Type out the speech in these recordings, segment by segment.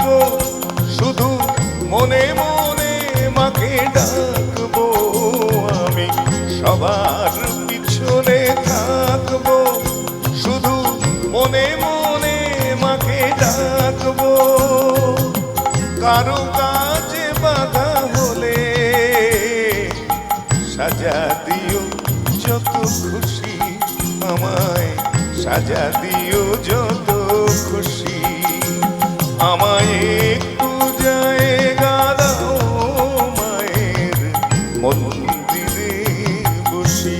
থাকবো, শুধু মনে মনে মাকে ডাকবো। আমি সবার পিছনে থাকবো, শুধু মনে মনে মাকে ডাকবো। কারো কাজে বাধা হলে সাজা দিও যত খুশি, আমায় সাজা দিও যত খুশি। আমায় একটু জায়গা দাও মায়ের মন্দিরে বসি,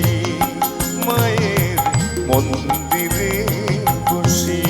মায়ের মন্দিরে বসি।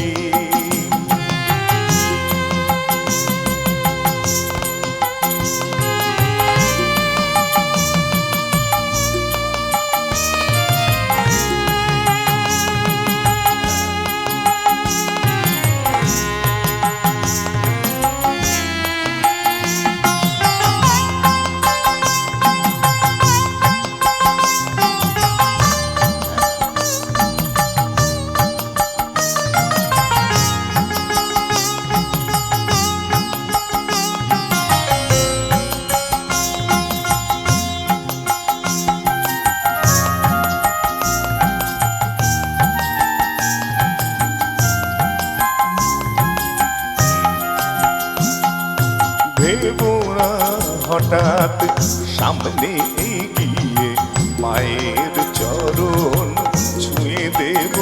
ভেবো না হঠাৎ সামনে এগিয়ে মায়ের চরণ ছুঁয়ে দেব।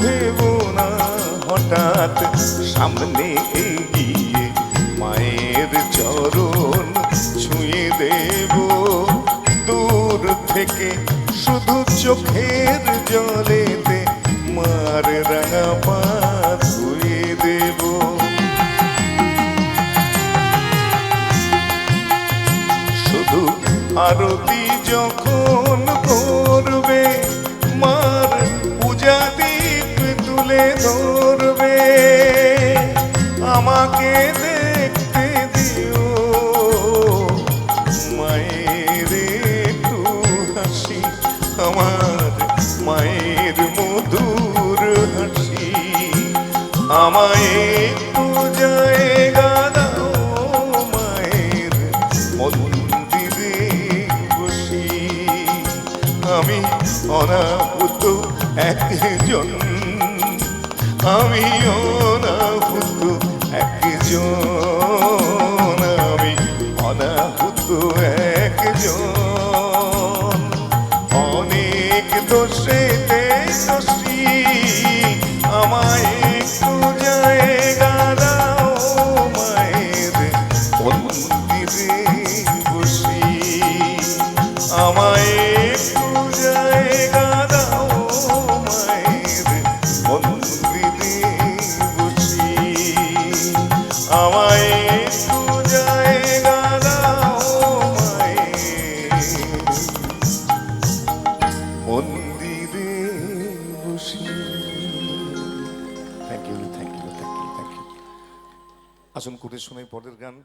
ভেবো না হঠাৎ সামনে এগিয়ে মায়ের চরণ ছুঁয়ে দেব। দূর থেকে শুধু চোখের জলেতে মার রাঙা পা ধুয়ে দেব। শুধু আরতি যখন করবে মার পূজা দীপ তুলে ধরবে। আমাকে দেখতে দিও মায়ের একটু হাসি, আমার মায়ের মধুর হাসি। আমায় একটু জায়গা দাও মায়ের মন্দিরে বসি। আমি অনাহুত একজন, আমি অনাহুত একজন, আমি অনাহুত একজন। অনেক দোষেতে দোষী, আমায় একটু জায়গা দাও মায়ের মন্দিরে বসি। আমায় একটু জায়গা দাও মায়ের মন্দিরে বসি। আমায় একটু জায়গা দাও মায়ের মন্দিরে বসি। Thank you, thank you, thank you, thank you. আসুন করে শোনাই পরের গান।